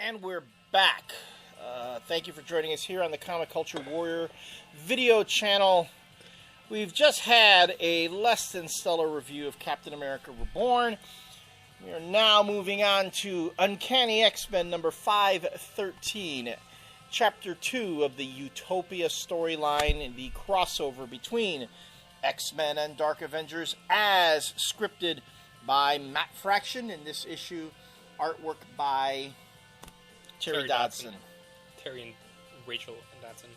And we're back. Thank you for joining us here on the Comic Culture Warrior video channel. We've just had a less than stellar review of Captain America Reborn. We are now moving on to Uncanny X-Men number 513, Chapter 2 of the Utopia storyline, the crossover between X-Men and Dark Avengers, as scripted by Matt Fraction. In this issue, artwork by Terry Dodson. Terry and Rachel Dodson.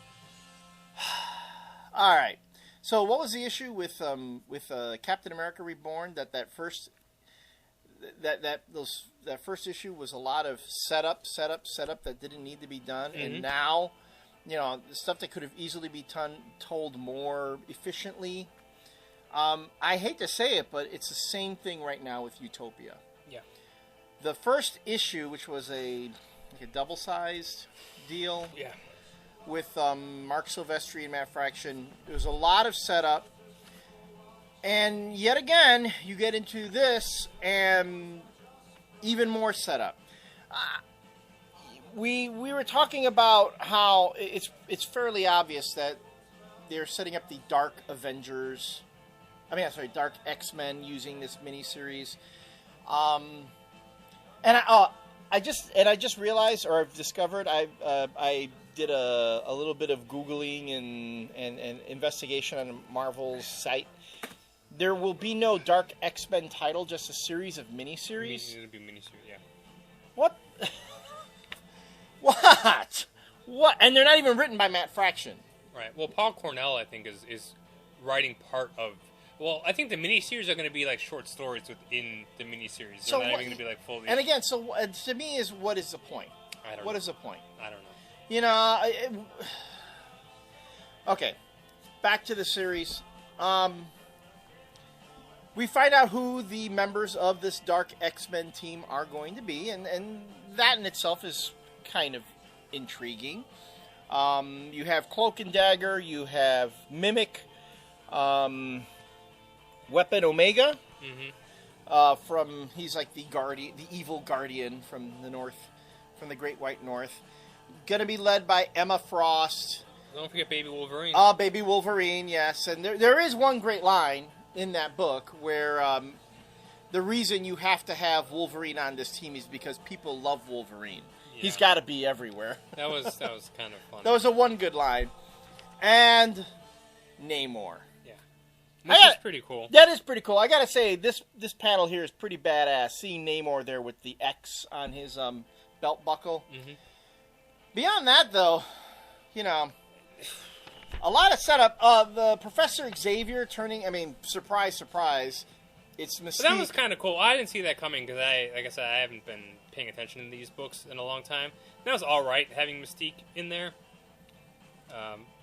All right. So, what was the issue with Captain America Reborn? That first issue was a lot of setup that didn't need to be done, mm-hmm. and now, the stuff that could have easily been told more efficiently. I hate to say it, but it's the same thing right now with Utopia. Yeah. The first issue, which was a double-sized deal, yeah, with Mark Silvestri and Matt Fraction, there was a lot of setup, and yet again, you get into this and even more setup. We were talking about how it's fairly obvious that they're setting up the Dark X-Men using this miniseries. I just realized, or I've discovered, I did a little bit of Googling and investigation on Marvel's site. There will be no Dark X-Men title, just a series of miniseries. It'll be miniseries, yeah. What? What? And they're not even written by Matt Fraction. Right. Well, Paul Cornell, I think, is writing part of. Well, I think the miniseries are going to be like short stories within the miniseries. They're not even going to be like full. And again, so to me, what is the point? I don't know. What is the point? I don't know. Okay, back to the series. We find out who the members of this Dark X-Men team are going to be, and that in itself is kind of intriguing. You have Cloak and Dagger, you have Mimic, Weapon Omega, mm-hmm. He's like the evil guardian from the North, from the Great White North. Gonna be led by Emma Frost. Don't forget Baby Wolverine. Baby Wolverine, yes. And there is one great line in that book where the reason you have to have Wolverine on this team is because people love Wolverine. Yeah. He's got to be everywhere. That was kind of fun. That was one good line. And Namor. Yeah. Which is pretty cool. That is pretty cool. I got to say, this panel here is pretty badass. Seeing Namor there with the X on his belt buckle. Mm-hmm. Beyond that, though, a lot of setup. The Professor Xavier surprise, surprise, it's Mystique. But that was kind of cool. I didn't see that coming because like I said, I haven't been paying attention to these books in a long time. That was all right having Mystique in there.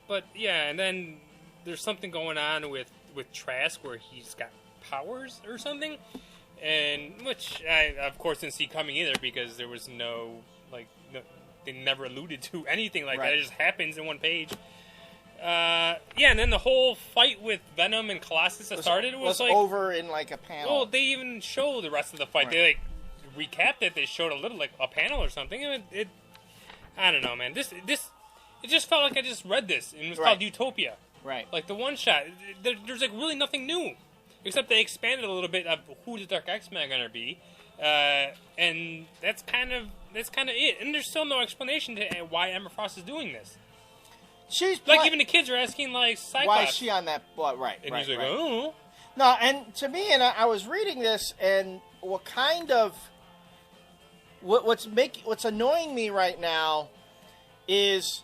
But yeah, and then there's something going on with Trask where he's got powers or something, and which I of course didn't see coming either because there was they never alluded to anything like that. It just happens in one page. And then the whole fight with Venom and Colossus that started was like over in like a panel. Well, they even show the rest of the fight. Right. They recapped it. They showed a little a panel or something. It I don't know, man. This it just felt like I just read this, and it was called Utopia. Right. Like the one shot. There's like really nothing new, except they expanded a little bit of who the Dark X-Men are gonna be, and that's kind of it. And there's still no explanation to why Emma Frost is doing this. She's even the kids are asking Cyclops. Why is she on that? Right. And he's like, right. Oh. No, and to me, and I was reading this, and what's annoying me right now is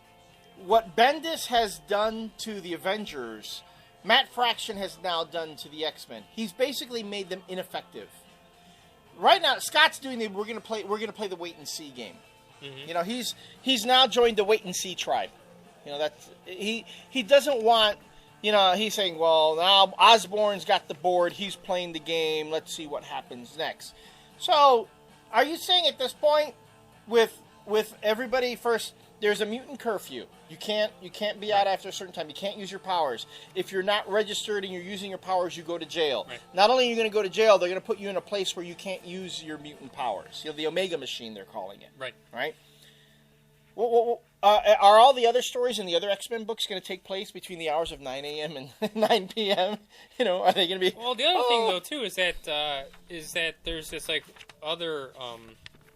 what Bendis has done to the Avengers. Matt Fraction has now done to the X-Men. He's basically made them ineffective. Right now, Scott's doing we're gonna play the wait and see game. Mm-hmm. He's now joined the wait and see tribe. That's he doesn't want. He's saying, well, now Osborn's got the board. He's playing the game. Let's see what happens next. So, are you saying at this point, with everybody first, there's a mutant curfew. You can't be out after a certain time. You can't use your powers. If you're not registered and you're using your powers, you go to jail. Right. Not only are you going to go to jail, they're going to put you in a place where you can't use your mutant powers. The Omega machine, they're calling it. Right. Right? Are all the other stories in the other X-Men books going to take place between the hours of 9 a.m. and 9 p.m.? You know, are they going to be? Well, the other thing though too is that there's this like other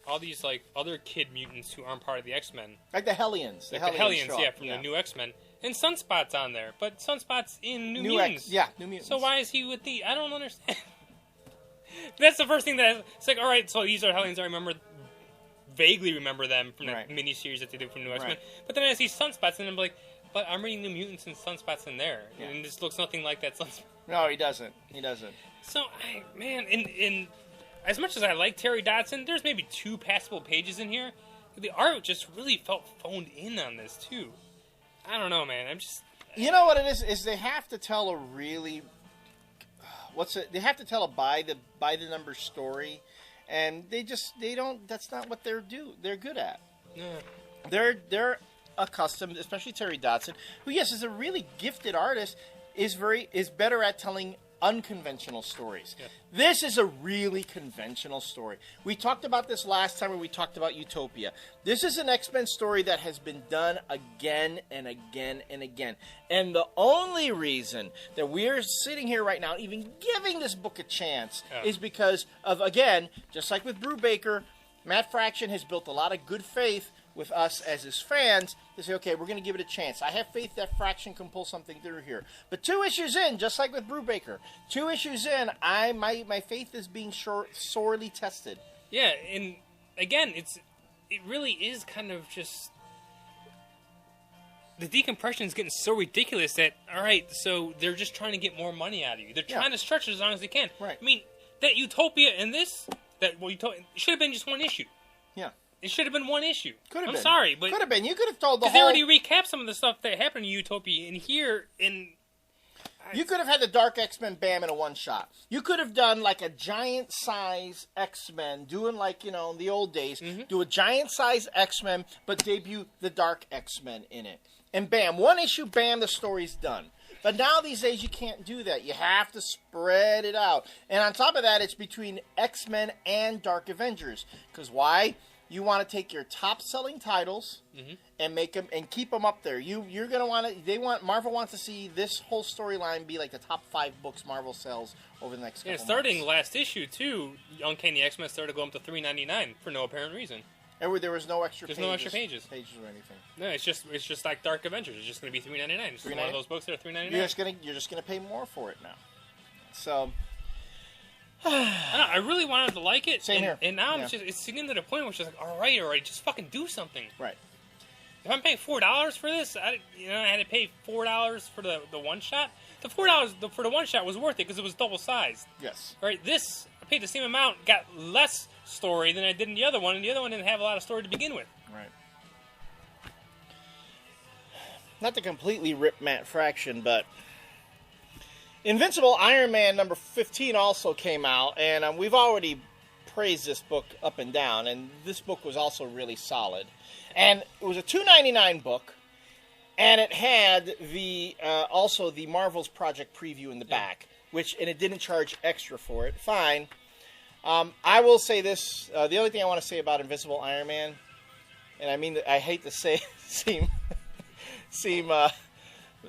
all these like other kid mutants who aren't part of the X-Men, Like the Hellions. like the Hellions, from the new X-Men, and Sunspot's on there, but Sunspot's in New Mutants. New Mutants. So why is he with the? I don't understand. That's the first thing it's like. All right, so these are Hellions. I vaguely remember them from that miniseries that they did from New X-Men. But then I see Sunspots, and I'm like, but I'm reading New Mutants and Sunspot's in there, and this looks nothing like that Sunspot. No, he doesn't. So, in as much as I like Terry Dodson, there's maybe 2 passable pages in here. The art just really felt phoned in on this too. I don't know, man. I'm just. You know what it is they have to tell a really. They have to tell a by the number story. And they don't. That's not what they're good at. Yeah. They're accustomed, especially Terry Dodson, who is a really gifted artist, is better at telling unconventional stories. Yeah. This is a really conventional story. We talked about this last time when we talked about Utopia. This is an X-Men story that has been done again and again and again. And the only reason that we're sitting here right now, even giving this book a chance, is because of, again, just like with Brubaker, Matt Fraction has built a lot of good faith with us as his fans to say, okay, we're going to give it a chance. I have faith that Fraction can pull something through here. But 2 issues in, just like with Brubaker, 2 issues in, my faith is being sorely tested. Yeah, and again, it really is kind of just the decompression is getting so ridiculous that all right, so they're just trying to get more money out of you. They're trying to stretch it as long as they can. Right. I mean, that Utopia and this it should have been just 1 issue. Yeah. It should have been 1 issue. Could have been. I'm sorry, but could have been. You could have told the whole. They already recapped some of the stuff that happened in Utopia in here. You could have had the Dark X-Men bam in a one-shot. You could have done like a giant-size X-Men, doing like, in the old days, do a giant-size X-Men, but debut the Dark X-Men in it. And bam, 1 issue, bam, the story's done. But now these days you can't do that. You have to spread it out. And on top of that, it's between X-Men and Dark Avengers. Because why? You want to take your top-selling titles and make them and keep them up there. You're gonna want to. Marvel wants to see this whole storyline be like the top 5 books Marvel sells over the next couple starting months. Last issue too, Uncanny X-Men started to go up to $3.99 for no apparent reason. And there was no extra. There's no extra pages or anything. No, it's just like Dark Avengers. It's just going to be $3.99. It's one of those books that are $3.99. You're just gonna pay more for it now. So. I really wanted to like it. Same here. And now it's getting to the point where it's just like, all right, just fucking do something. Right. If I'm paying $4 for this, I had to pay $4 for the one shot. The $4 for the one shot was worth it because it was double sized. Yes. Right. This I paid the same amount, got less story than I did in the other one, and the other one didn't have a lot of story to begin with. Right. Not to completely rip Matt Fraction, but Invincible Iron Man number 15 also came out, and we've already praised this book up and down, and this book was also really solid. And it was a $2.99 book, and it had also the Marvel's Project preview in the back, and it didn't charge extra for it. Fine. I will say this, the only thing I want to say about Invincible Iron Man, and I mean that I hate to seem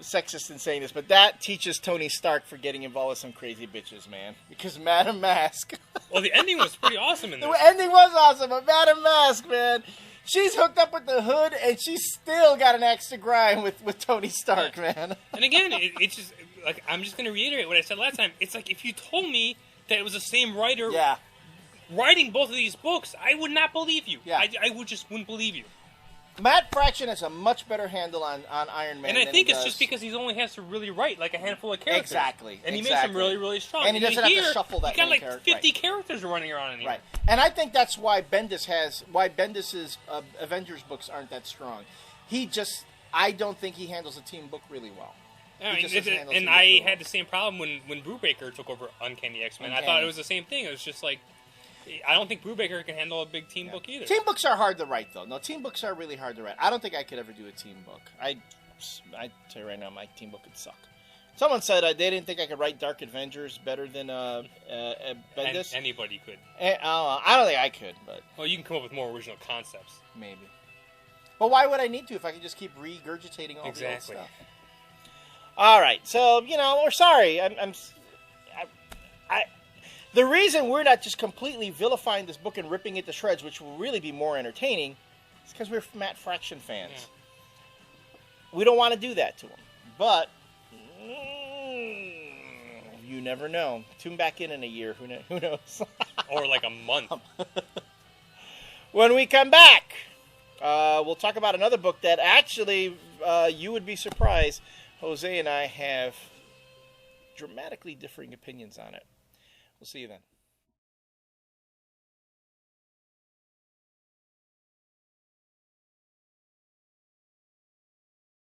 sexist in saying this, but that teaches Tony Stark for getting involved with some crazy bitches, man. Because Madam Mask. Well, the ending was pretty awesome in this. The ending was awesome, but Madam Mask, man, she's hooked up with the Hood, and she's still got an axe to grind with Tony Stark, man. And again, it's just like I'm just going to reiterate what I said last time. It's like if you told me that it was the same writer writing both of these books, I would not believe you. Yeah. I wouldn't believe you. Matt Fraction has a much better handle on Iron Man. And I think it's just because he only has to really write like a handful of characters. Exactly. And he makes them really, really strong. And he doesn't have to shuffle that many character. He got like 50 characters running around in here. Right. And I think that's why Bendis's Avengers books aren't that strong. I don't think he handles a team book really well. I had the same problem when Brubaker took over Uncanny X-Men. I thought it was the same thing. It was just like, I don't think Brubaker can handle a big team book either. Team books are hard to write, though. No, team books are really hard to write. I don't think I could ever do a team book. I tell you right now, my team book would suck. Someone said they didn't think I could write Dark Avengers better than Bendis. Anybody could. I don't think I could, but well, you can come up with more original concepts. Maybe. But why would I need to if I could just keep regurgitating all the old Exactly. stuff? All right, so we're sorry. The reason we're not just completely vilifying this book and ripping it to shreds, which will really be more entertaining, is because we're Matt Fraction fans. Yeah. We don't want to do that to him, but you never know. Tune back in a year. Who knows? Or like a month. When we come back, we'll talk about another book that actually you would be surprised. Jose and I have dramatically differing opinions on it. We'll see you then.